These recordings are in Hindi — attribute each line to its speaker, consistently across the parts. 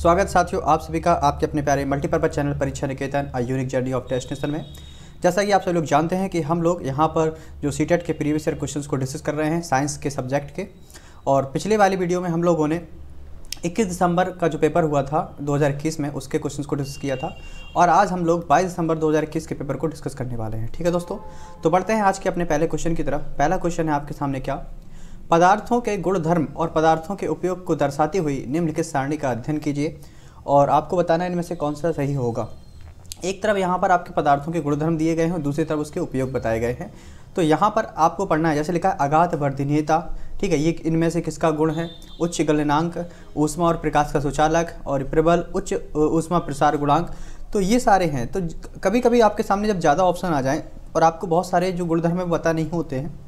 Speaker 1: स्वागत साथियों आप सभी का आपके अपने प्यारे multipurpose channel Pariksha Niketan a unique journey of destination में। जैसा कि आप सब लोग जानते हैं कि हम लोग यहाँ पर जो सीटेट के प्रीवियस ईयर क्वेश्चंस को डिस्कस कर रहे हैं साइंस के सब्जेक्ट के। और पिछले वाली वीडियो में हम लोगों ने 21 दिसंबर का जो पेपर हुआ था 2021 में उसके क्वेश्चंस को डिस्कस किया था और आज हम लोग 22 दिसंबर 2021 के पेपर को डिस्कस करने वाले हैं। ठीक है दोस्तों, तो बढ़ते हैं आज के अपने पहले क्वेश्चन की तरफ। पहला क्वेश्चन है आपके सामने क्या, पदार्थों के गुणधर्म और पदार्थों के उपयोग को दर्शाती हुई निम्नलिखित सारणी का अध्ययन कीजिए और आपको बताना है इनमें से कौन सा सही होगा। एक तरफ यहाँ पर आपके पदार्थों के गुणधर्म दिए गए हैं और दूसरी तरफ उसके उपयोग बताए गए हैं। तो यहाँ पर आपको पढ़ना है, जैसे लिखा है अगाध वर्धनीयता, ठीक है, ये इनमें से किसका गुण है, उच्च गलनांक, ऊष्मा और प्रकाश का सुचालक और प्रबल उच्च ऊष्मा प्रसार गुणांक। तो ये सारे हैं। तो कभी कभी आपके सामने जब ज़्यादा ऑप्शन आ जाएँ और आपको बहुत सारे जो गुणधर्म है पता नहीं होते हैं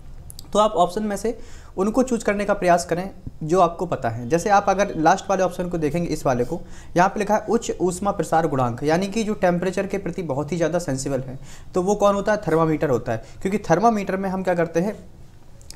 Speaker 1: तो आप ऑप्शन में से उनको चूज करने का प्रयास करें जो आपको पता है। जैसे आप अगर लास्ट वाले ऑप्शन को देखेंगे, इस वाले को, यहाँ पे लिखा है उच्च ऊष्मा प्रसार गुणांक, यानी कि जो टेम्परेचर के प्रति बहुत ही ज़्यादा सेंसिबल है। तो वो कौन होता है, थर्मामीटर होता है। क्योंकि थर्मामीटर में हम क्या करते हैं,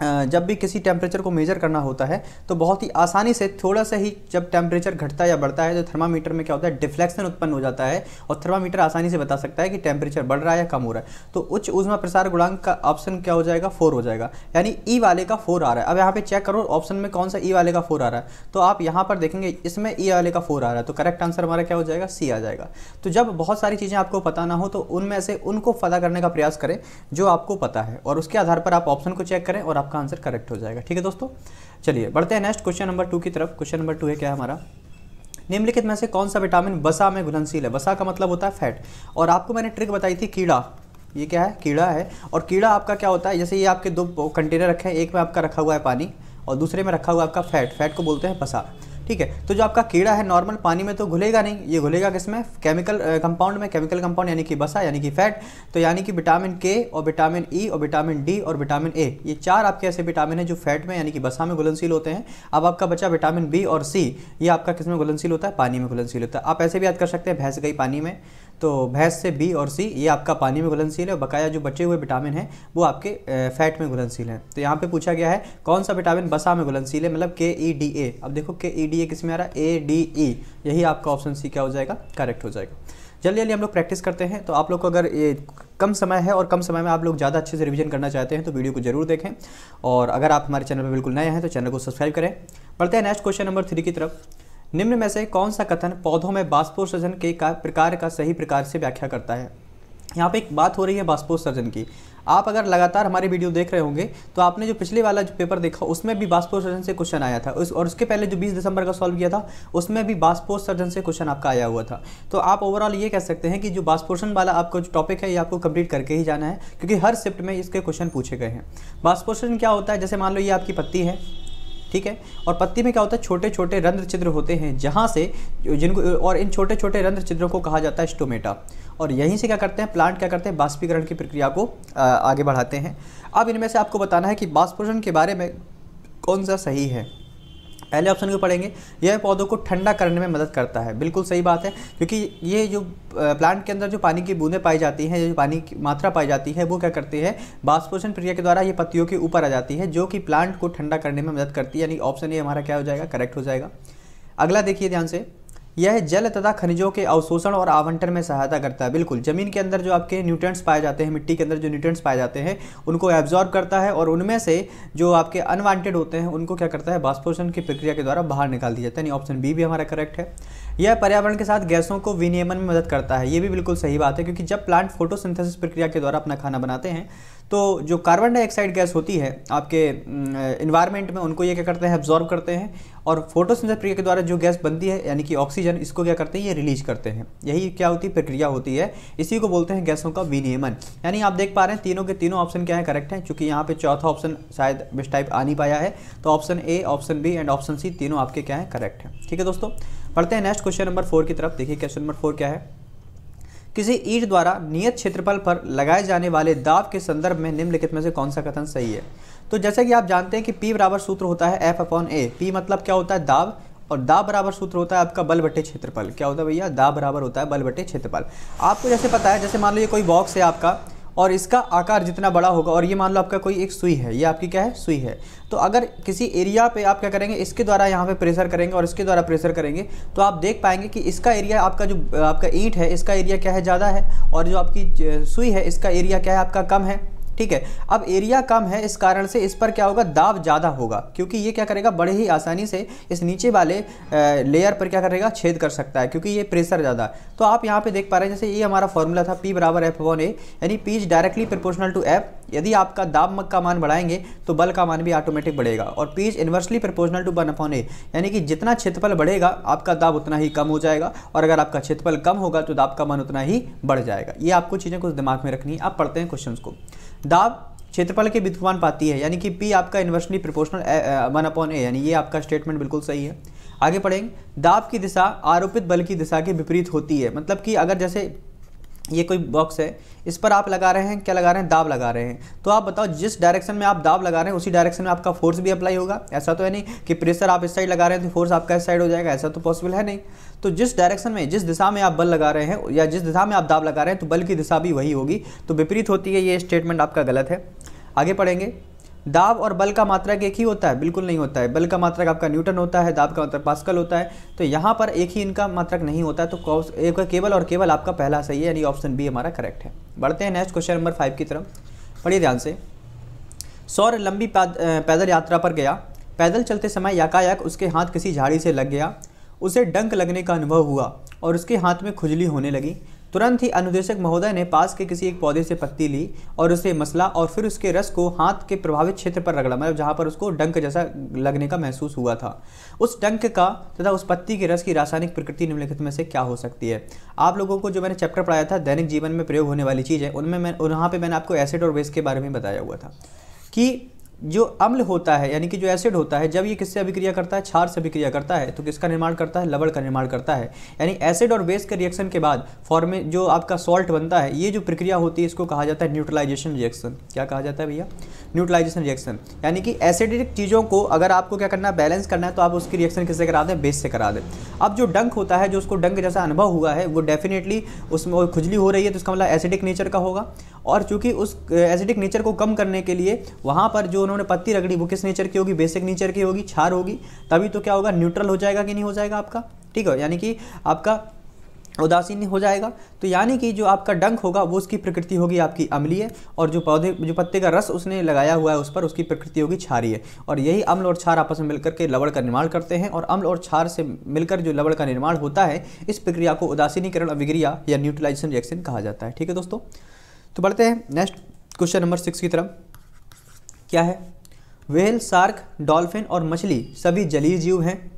Speaker 1: जब भी किसी टेम्परेचर को मेजर करना होता है तो बहुत ही आसानी से थोड़ा सा ही जब टेम्परेचर घटता या बढ़ता है तो थर्मामीटर में क्या होता है, डिफ्लेक्शन उत्पन्न हो जाता है और थर्मामीटर आसानी से बता सकता है कि टेम्परेचर बढ़ रहा है या कम हो रहा है। तो उच्च ऊष्मा प्रसार गुणांक का ऑप्शन क्या हो जाएगा, 4 हो जाएगा, यानी ई वाले का 4 आ रहा है। अब यहाँ पे चेक करो ऑप्शन में कौन सा ई वाले का 4 आ रहा है, तो आप यहाँ पर देखेंगे इसमें ई वाले का 4 आ रहा है, तो करेक्ट आंसर हमारा क्या हो जाएगा, सी आ जाएगा। तो जब बहुत सारी चीज़ें आपको पता ना हो तो उनमें से उनको पता करने का प्रयास करें जो आपको पता है और उसके आधार पर आप ऑप्शन को चेक करें और आपका आंसर करेक्ट हो जाएगा। ठीक है दोस्तों, चलिए बढ़ते हैं नेक्स्ट क्वेश्चन नंबर 2 की तरफ। क्वेश्चन नंबर 2 है क्या हमारा, निम्नलिखित में से कौन सा विटामिन वसा में घुलनशील है। वसा का मतलब होता है फैट। और आपको मैंने ट्रिक बताई थी कीड़ा, ये क्या है, कीड़ा है। और कीड़ा आपका क्या होता है, जैसे ये आपके 2 कंटेनर रखे हैं, एक में आपका रखा हुआ है पानी और दूसरे में रखा हुआ आपका फैट, फैट को बोलते हैं वसा। ठीक है, तो जो आपका कीड़ा है नॉर्मल पानी में तो घुलेगा नहीं, ये घुलेगा किसमें, केमिकल कंपाउंड में। केमिकल कंपाउंड यानी कि वसा यानी कि फैट। तो यानी कि विटामिन के और विटामिन ई और विटामिन डी और विटामिन ए, ये 4 आपके ऐसे विटामिन है जो फैट में यानी कि वसा में घुलनशील होते हैं। अब आपका बचा विटामिन बी और सी, ये आपका किस में घुलनशील होता है, पानी में घुलनशील होता है। आप ऐसे भी याद कर सकते हैं, भैंस गई पानी में, तो भैंस से बी और सी ये आपका पानी में घुलनशील है और बकाया जो बचे हुए विटामिन हैं वो आपके फैट में घुलनशील हैं। तो यहाँ पे पूछा गया है कौन सा विटामिन वसा में घुलनशील है, मतलब KEDA। अब देखो KEDA किस में आ रहा है, ADE, यही आपका ऑप्शन सी क्या हो जाएगा, करेक्ट हो जाएगा। जल्दी जल्दी हम लोग प्रैक्टिस करते हैं। तो आप लोग को अगर ये कम समय है और कम समय में आप लोग ज़्यादा अच्छे से रिवीजन करना चाहते हैं तो वीडियो को जरूर देखें और अगर आप हमारे चैनल पर बिल्कुल नए हैं तो चैनल को सब्सक्राइब करें। बढ़ते हैं नेक्स्ट क्वेश्चन नंबर 3 की तरफ। निम्न में से कौन सा कथन पौधों में बाष्पोत्सर्जन के प्रकार का सही प्रकार से व्याख्या करता है। यहाँ पे एक बात हो रही है बाष्पोत्सर्जन की। आप अगर लगातार हमारी वीडियो देख रहे होंगे तो आपने जो पिछले वाला जो पेपर देखा उसमें भी बाष्पोत्सर्जन से क्वेश्चन आया था और उसके पहले जो 20 दिसंबर का सॉल्व किया था उसमें भी बाष्पोत्सर्जन से क्वेश्चन आपका आया हुआ था। तो आप ओवरऑल ये कह सकते हैं कि जो बाष्पोत्सर्जन वाला आपका जो टॉपिक है ये आपको कंप्लीट करके ही जाना है क्योंकि हर शिफ्ट में इसके क्वेश्चन पूछे गए हैं। बाष्पोत्सर्जन क्या होता है, जैसे मान लो ये आपकी पत्ती है, ठीक है, और पत्ती में क्या होता है, छोटे छोटे रंध्र छिद्र होते हैं जहाँ से जिनको, और इन छोटे छोटे रंध्र छिद्रों को कहा जाता है स्टोमेटा। और यहीं से क्या करते हैं, प्लांट क्या करते हैं, बाष्पीकरण की प्रक्रिया को आगे बढ़ाते हैं। अब इनमें से आपको बताना है कि बाष्पोत्सर्जन के बारे में कौन सा सही है। पहले ऑप्शन को पढ़ेंगे, यह पौधों को ठंडा करने में मदद करता है। बिल्कुल सही बात है, क्योंकि ये जो प्लांट के अंदर जो पानी की बूंदें पाई जाती हैं, जो पानी की मात्रा पाई जाती है वो क्या करती है, बाष्पोत्सर्जन प्रक्रिया के द्वारा ये पत्तियों के ऊपर आ जाती है जो कि प्लांट को ठंडा करने में मदद करती है। यानी ऑप्शन ए हमारा क्या हो जाएगा, करेक्ट हो जाएगा। अगला देखिए ध्यान से, यह जल तथा खनिजों के अवशोषण और आवंटन में सहायता करता है। बिल्कुल, जमीन के अंदर जो आपके न्यूट्रिएंट्स पाए जाते हैं, मिट्टी के अंदर जो न्यूट्रिएंट्स पाए जाते हैं उनको एब्जॉर्ब करता है और उनमें से जो आपके अनवांटेड होते हैं उनको क्या करता है, बाष्पोत्सर्जन की प्रक्रिया के द्वारा बाहर निकाल दिया जाता है। यानी ऑप्शन बी भी हमारा करेक्ट है। यह पर्यावरण के साथ गैसों को विनियमन में मदद करता है। ये भी बिल्कुल सही बात है, क्योंकि जब प्लांट फोटोसिंथेसिस प्रक्रिया के द्वारा अपना खाना बनाते हैं तो जो कार्बन डाइऑक्साइड गैस होती है आपके इन्वायरमेंट में, उनको ये क्या करते हैं, एब्जॉर्ब करते हैं और फोटोसिंथेसिस प्रक्रिया के द्वारा जो गैस बनती है यानी कि ऑक्सीजन, इसको क्या करते हैं, ये रिलीज करते हैं। यही क्या होती है, प्रक्रिया होती है। इसी को बोलते हैं गैसों का विनियमन। यानी आप देख पा रहे हैं तीनों के तीनों ऑप्शन क्या है, करेक्ट है। चूंकि यहाँ पे चौथा ऑप्शन शायद मिस टाइप आ नहीं पाया है, तो option A, option B and option C तीनों आपके क्या है, करेक्ट है। ठीक है दोस्तों, पढ़ते हैं नेक्स्ट क्वेश्चन नंबर 4 की तरफ। देखिए क्वेश्चन नंबर 4 क्या है, किसी ईंट द्वारा नियत क्षेत्रफल पर लगाए जाने वाले दाब के संदर्भ में निम्नलिखित में से कौन सा कथन सही है। तो जैसा कि आप जानते हैं कि P बराबर सूत्र होता है F/A। P मतलब क्या होता है, दाब, और दाब बराबर सूत्र होता है आपका बल बटे क्षेत्रफल। क्या होता है भैया, दाब बराबर होता है बल बटे क्षेत्रफल। आपको जैसे पता है, जैसे मान लो ये कोई बॉक्स है आपका और इसका आकार जितना बड़ा होगा, और ये मान लो आपका कोई एक सुई है, ये आपकी क्या है, सुई है, तो अगर किसी एरिया पे आप क्या करेंगे, इसके द्वारा यहाँ पे प्रेशर करेंगे और इसके द्वारा प्रेशर करेंगे, तो आप देख पाएंगे कि इसका एरिया, आपका जो आपका ईंट है इसका एरिया क्या है, ज़्यादा है, और जो आपकी सुई है इसका एरिया क्या है, आपका कम है। ठीक है, अब एरिया कम है, इस कारण से इस पर क्या होगा, दाब ज़्यादा होगा, क्योंकि ये क्या करेगा, बड़े ही आसानी से इस नीचे वाले लेयर पर क्या करेगा, छेद कर सकता है, क्योंकि ये प्रेशर ज़्यादा है। तो आप यहाँ पे देख पा रहे हैं, जैसे ये हमारा फॉर्मूला था P बराबर F/A, यानी P is directly proportional to F। यदि आपका दाब का मान बढ़ाएंगे तो बल का मान भी ऑटोमेटिक बढ़ेगा, और P is inversely proportional to 1/A, यानी कि जितना क्षेत्रफल बढ़ेगा आपका दाब उतना ही कम हो जाएगा, और अगर आपका क्षेत्रफल कम होगा तो दाब का मान उतना ही बढ़ जाएगा। ये आपको चीज़ें कुछ दिमाग में रखनी है। आप पढ़ते हैं क्वेश्चन को। दाब क्षेत्रफल के व्युत्क्रमानुपाती है, यानी कि P आपका इन्वर्सली प्रोपोर्शनल 1/A, यानी ये आपका स्टेटमेंट बिल्कुल सही है। आगे पढ़ेंगे, दाब की दिशा आरोपित बल की दिशा के विपरीत होती है, मतलब कि अगर जैसे ये कोई बॉक्स है, इस पर आप लगा रहे हैं, क्या लगा रहे हैं, दाब लगा रहे हैं, तो आप बताओ जिस डायरेक्शन में आप दाब लगा रहे हैं उसी डायरेक्शन में आपका फोर्स भी अप्लाई होगा। ऐसा तो है नहीं कि प्रेशर आप इस साइड लगा रहे हैं तो फोर्स आपका इस साइड हो जाएगा, ऐसा तो पॉसिबल है नहीं। तो जिस डायरेक्शन में, जिस दिशा में आप बल लगा रहे हैं या जिस दिशा में आप दाब लगा रहे हैं, तो बल की दिशा भी वही होगी, तो विपरीत होती है, ये स्टेटमेंट आपका गलत है। आगे पढ़ेंगे, दाब और बल का मात्रक एक ही होता है, बिल्कुल नहीं होता है। बल का मात्रक आपका न्यूटन होता है, दाब का मात्रक पास्कल होता है, तो यहाँ पर एक ही इनका मात्रक नहीं होता है, तो एक केवल और केवल आपका पहला सही है, यानी ऑप्शन बी हमारा करेक्ट है। बढ़ते हैं नेक्स्ट क्वेश्चन नंबर 5 की तरफ, पढ़िए ध्यान से। सौर लंबी पैदल यात्रा पर गया, पैदल चलते समय याकायाक उसके हाथ किसी झाड़ी से लग गया, उसे डंक लगने का अनुभव हुआ और उसके हाथ में खुजली होने लगी। तुरंत ही अनुदेशक महोदय ने पास के किसी एक पौधे से पत्ती ली और उसे मसला और फिर उसके रस को हाथ के प्रभावित क्षेत्र पर रगड़ा, मतलब जहाँ पर उसको डंक जैसा लगने का महसूस हुआ था। उस डंक का तथा उस पत्ती के रस की रासायनिक प्रकृति निम्नलिखित में से क्या हो सकती है। आप लोगों को जो मैंने चैप्टर पढ़ाया था दैनिक जीवन में प्रयोग होने वाली चीज़ है, उनमें वहाँ पर मैंने आपको एसिड और बेस के बारे में बताया हुआ था कि जो अम्ल होता है, यानी कि जो एसिड होता है, जब ये किससे अभिक्रिया करता है, क्षार से अभिक्रिया करता है, तो किसका निर्माण करता है, लवण का निर्माण करता है। यानी एसिड और बेस के रिएक्शन के बाद फॉर्म जो आपका सॉल्ट बनता है, ये जो प्रक्रिया होती है इसको कहा जाता है न्यूट्रलाइजेशन रिएक्शन। क्या कहा जाता है भैया, न्यूट्रलाइजेशन रिएक्शन। यानी कि एसिडिक चीज़ों को अगर आपको क्या करना है, बैलेंस करना है, तो आप उसकी रिएक्शन किससे करा दें, बेस से करा दें। अब जो डंक होता है, जो उसको डंक जैसा अनुभव हुआ है, वो डेफिनेटली उसमें खुजली हो रही है, तो इसका मतलब एसिडिक नेचर का होगा, और चूंकि उस एसिडिक नेचर को कम करने के लिए वहाँ पर जो उन्होंने पत्ती रगड़ी वो किस नेचर की होगी, बेसिक नेचर की होगी, क्षार होगी, तभी तो क्या होगा, न्यूट्रल हो जाएगा कि नहीं हो जाएगा आपका, ठीक है, यानी कि आपका उदासीन हो जाएगा। तो यानी कि जो आपका डंक होगा वो उसकी प्रकृति होगी आपकी अम्लीय, और जो पत्ते का रस उसने लगाया हुआ है उस पर, उसकी प्रकृति होगी क्षारीय। और यही अम्ल और क्षार आपस में मिलकर के लवण का निर्माण करते हैं, और अम्ल और क्षार से मिलकर जो लवण का निर्माण होता है, इस प्रक्रिया को उदासीनीकरण अभिक्रिया या न्यूट्रलाइजेशन रिएक्शन कहा जाता है। ठीक है दोस्तों, तो बढ़ते हैं नेक्स्ट क्वेश्चन नंबर 6 की तरफ। क्या है, व्हेल, शार्क, डॉल्फिन और मछली सभी जलीय जीव हैं,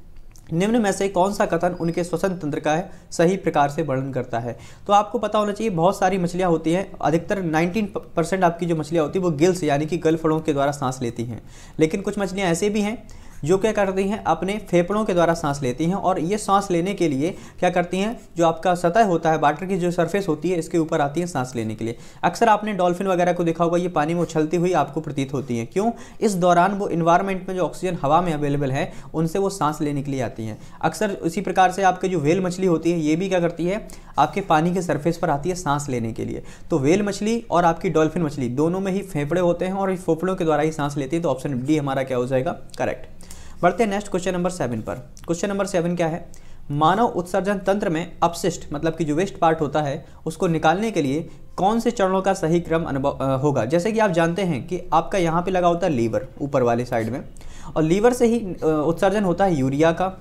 Speaker 1: निम्न में से कौन सा कथन उनके श्वसन तंत्र का है सही प्रकार से वर्णन करता है। तो आपको पता होना चाहिए बहुत सारी मछलियां होती हैं, अधिकतर 19% आपकी जो मछलियां होती है वो गिल्स यानी कि गलफड़ों के द्वारा सांस लेती हैं, लेकिन कुछ मछलियां ऐसे भी हैं जो क्या करती हैं, अपने फेफड़ों के द्वारा सांस लेती हैं, और ये सांस लेने के लिए क्या करती हैं, जो आपका सतह होता है, वाटर की जो सरफेस होती है, इसके ऊपर आती हैं सांस लेने के लिए। अक्सर आपने डॉल्फिन वगैरह को देखा होगा, ये पानी में उछलती हुई आपको प्रतीत होती हैं। क्यों, इस दौरान वो इन्वायरमेंट में जो ऑक्सीजन हवा में अवेलेबल है उनसे वो सांस लेने के लिए आती हैं। अक्सर उसी प्रकार से आपके जो व्हेल मछली होती है, ये भी क्या करती है, आपके पानी के सरफेस पर आती है सांस लेने के लिए। तो व्हेल मछली और आपकी डॉल्फिन मछली दोनों में ही फेफड़े होते हैं और फेफड़ों के द्वारा ही सांस लेती है, तो ऑप्शन डी हमारा क्या हो जाएगा, करेक्ट। बढ़ते हैं नेक्स्ट क्वेश्चन नंबर 7 पर। क्वेश्चन नंबर 7 क्या है, मानव उत्सर्जन तंत्र में अपशिष्ट मतलब कि जो वेस्ट पार्ट होता है उसको निकालने के लिए कौन से चरणों का सही क्रम होगा। जैसे कि आप जानते हैं कि आपका यहाँ पे लगा होता है लीवर ऊपर वाली साइड में, और लीवर से ही उत्सर्जन होता है यूरिया का,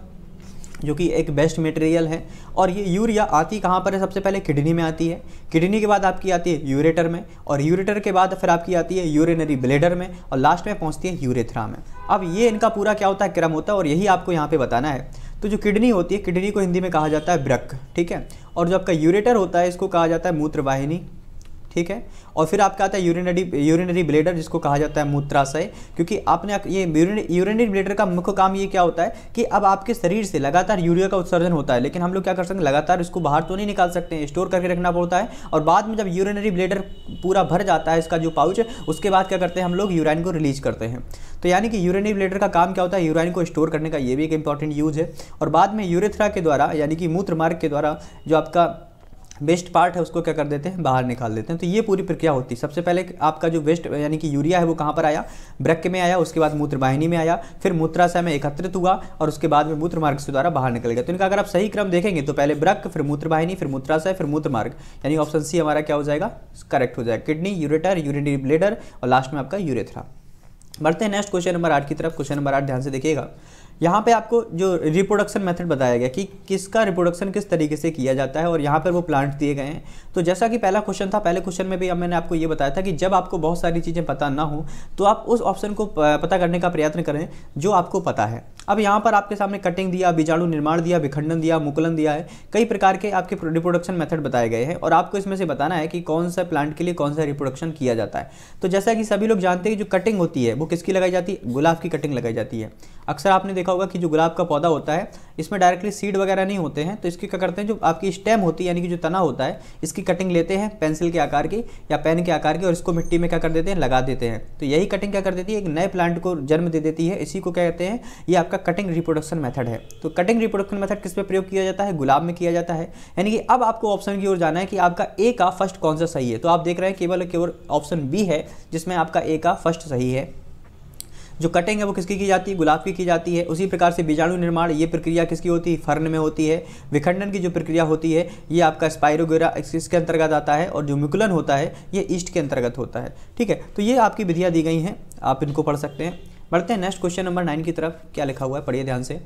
Speaker 1: जो कि एक बेस्ट मटेरियल है। और ये यूरिया आती कहाँ पर है, सबसे पहले किडनी में आती है, किडनी के बाद आपकी आती है यूरेटर में, और यूरेटर के बाद फिर आपकी आती है यूरिनरी ब्लैडर में, और लास्ट में पहुँचती है यूरेथ्रा में। अब ये इनका पूरा क्या होता है, क्रम होता है, और यही आपको यहाँ पे बताना है। तो जो किडनी होती है, किडनी को हिंदी में कहा जाता है वृक्क, ठीक है, और जो आपका यूरेटर होता है इसको कहा जाता है मूत्रवाहिनी, ठीक है, और फिर आपका आता है यूरिनरी ब्लैडर जिसको कहा जाता है मूत्राशय। क्योंकि आपने ये यूरिनरी ब्लैडर का मुख्य काम ये क्या होता है कि अब आपके शरीर से लगातार यूरिया का उत्सर्जन होता है, लेकिन हम लोग क्या कर सकते हैं, लगातार इसको बाहर तो नहीं निकाल सकते हैं, स्टोर करके रखना पड़ता है, और बाद में जब यूरिनरी ब्लैडर पूरा भर जाता है इसका जो पाउच, उसके बाद क्या करते हैं हम लोग, यूराइन को रिलीज करते हैं। तो यानी कि यूरिनरी ब्लैडर का काम क्या होता है, यूराइन को स्टोर करने का, ये भी एक इंपॉर्टेंट यूज है। और बाद में यूरेथ्रा के द्वारा यानी कि मूत्र मार्ग के द्वारा जो आपका वेस्ट पार्ट है उसको क्या कर देते हैं, बाहर निकाल देते हैं। तो ये पूरी प्रक्रिया होती है। सबसे पहले आपका जो वेस्ट यानी कि यूरिया है वो कहाँ पर आया, वृक्क में आया, उसके बाद मूत्रवाहिनी में आया, फिर मूत्राशय में एकत्रित हुआ और उसके बाद में मूत्र मार्ग से द्वारा बाहर निकल गया। तो इनका अगर आप सही क्रम देखेंगे तो पहले वृक्क, फिर मूत्रवाहिनी, फिर मूत्राशय, फिर मूत्र मार्ग, यानी ऑप्शन सी हमारा क्या हो जाएगा, करेक्ट हो जाएगा। किडनी, यूरेटर, यूरिनरी ब्लैडर और लास्ट में आपका यूरेथ्रा। बढ़ते हैं नेक्स्ट क्वेश्चन नंबर 8 की तरफ। क्वेश्चन नंबर 8 ध्यान से देखिएगा। यहाँ पे आपको जो रिप्रोडक्शन मेथड बताया गया कि किसका रिप्रोडक्शन किस तरीके से किया जाता है और यहाँ पर वो प्लांट दिए गए हैं। तो जैसा कि पहला क्वेश्चन था, पहले क्वेश्चन में भी अब मैंने आपको ये बताया था कि जब आपको बहुत सारी चीज़ें पता ना हो तो आप उस ऑप्शन को पता करने का प्रयत्न करें जो आपको पता है। अब यहाँ पर आपके सामने कटिंग दिया, बीजाणु निर्माण दिया, विखंडन दिया, मुकुलन दिया है, कई प्रकार के आपके रिप्रोडक्शन मेथड बताए गए हैं और आपको इसमें से बताना है कि कौन सा प्लांट के लिए कौन सा रिप्रोडक्शन किया जाता है। तो जैसा कि सभी लोग जानते हैं कि जो कटिंग होती है वो किसकी लगाई जाती है, गुलाब की कटिंग लगाई जाती है। अक्सर आपने देखा होगा कि जो गुलाब का पौधा होता है इसमें डायरेक्टली सीड वगैरह नहीं होते हैं, तो इसकी क्या करते हैं, जो आपकी स्टेम होती है यानी कि जो तना होता है, इसकी कटिंग लेते हैं पेंसिल के आकार की या पेन के आकार की और इसको मिट्टी में क्या कर देते हैं, लगा देते हैं। तो यही कटिंग क्या कर देती है, एक नए प्लांट को जन्म दे देती है। इसी को क्या कहते हैं, ये आपका कटिंग रिप्रोडक्शन मेथड है। तो कटिंग रिप्रोडक्शन मेथड किस पे प्रयोग किया जाता है, गुलाब में किया जाता है। यानी कि अब आपको ऑप्शन की ओर जाना है कि आपका ए का फर्स्ट कौन सा सही है। तो आप देख रहे हैं केवल ऑप्शन बी है जिसमें आपका ए का फर्स्ट सही है। जो कटिंग है वो किसकी की जाती है, गुलाब की जाती है। उसी प्रकार से बीजाणु निर्माण ये प्रक्रिया किसकी होती है, फर्न में होती है। विखंडन की जो प्रक्रिया होती है ये आपका स्पाइरोगोरा इसके अंतर्गत आता है और जो मुकुलन होता है ये ईस्ट के अंतर्गत होता है। ठीक है, तो ये आपकी विधियाँ दी गई हैं, आप इनको पढ़ सकते हैं। बढ़ते हैं नेक्स्ट क्वेश्चन नंबर 9 की तरफ। क्या लिखा हुआ है, पढ़िए ध्यान से।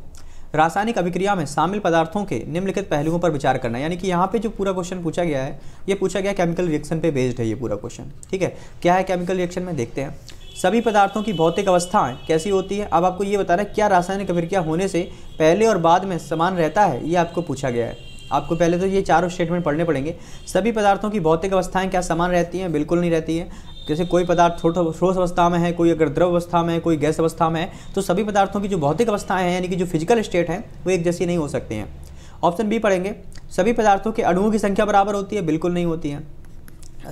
Speaker 1: रासायनिक अभिक्रिया में शामिल पदार्थों के निम्नलिखित पहलुओं पर विचार करना। यानी कि यहाँ पे जो पूरा क्वेश्चन पूछा गया है ये पूछा गया केमिकल रिएक्शन पे बेस्ड है ये पूरा क्वेश्चन। ठीक है, क्या है केमिकल रिएक्शन में, देखते हैं। सभी पदार्थों की भौतिक अवस्थाएं कैसी होती है। अब आपको ये बताना है क्या रासायनिक अभिक्रिया होने से पहले और बाद में समान रहता है, ये आपको पूछा गया है। आपको पहले तो ये चारों स्टेटमेंट पढ़ने पड़ेंगे। सभी पदार्थों की भौतिक अवस्थाएं क्या समान रहती हैं, बिल्कुल नहीं रहती हैं। जैसे कोई पदार्थ ठोस अवस्था में है, कोई अगर द्रव अवस्था में है, कोई गैस अवस्था में है, तो सभी पदार्थों की जो भौतिक अवस्थाएं हैं यानी कि जो फिजिकल स्टेट है वो एक जैसी नहीं हो सकती हैं। ऑप्शन बी पढ़ेंगे, सभी पदार्थों के अणुओं की संख्या बराबर होती है, बिल्कुल नहीं होती है।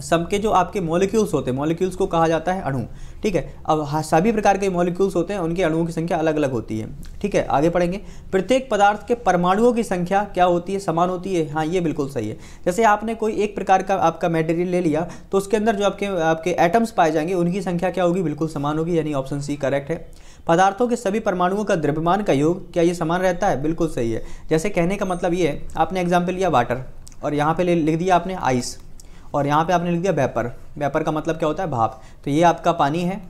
Speaker 1: सबके जो आपके मॉलिक्यूल्स होते हैं, मॉलिक्यूल्स को कहा जाता है अणु। ठीक है, अब सभी प्रकार के मॉलिक्यूल्स होते हैं, उनके अणुओं की संख्या अलग अलग होती है। ठीक है, आगे पढ़ेंगे। प्रत्येक पदार्थ के परमाणुओं की संख्या क्या होती है, समान होती है। हाँ, ये बिल्कुल सही है। जैसे आपने कोई एक प्रकार का आपका मटेरियल ले लिया तो उसके अंदर जो आपके एटम्स पाए जाएंगे उनकी संख्या क्या होगी, बिल्कुल समान होगी, यानी ऑप्शन सी करेक्ट है। पदार्थों के सभी परमाणुओं का द्रव्यमान का योग क्या ये समान रहता है, बिल्कुल सही है। जैसे कहने का मतलब ये है, आपने एग्जाम्पल लिया वाटर और यहाँ पे लिख दिया आपने आइस और यहाँ पे आपने लिख दिया वेपर। वेपर का मतलब क्या होता है, भाप। तो ये आपका पानी है,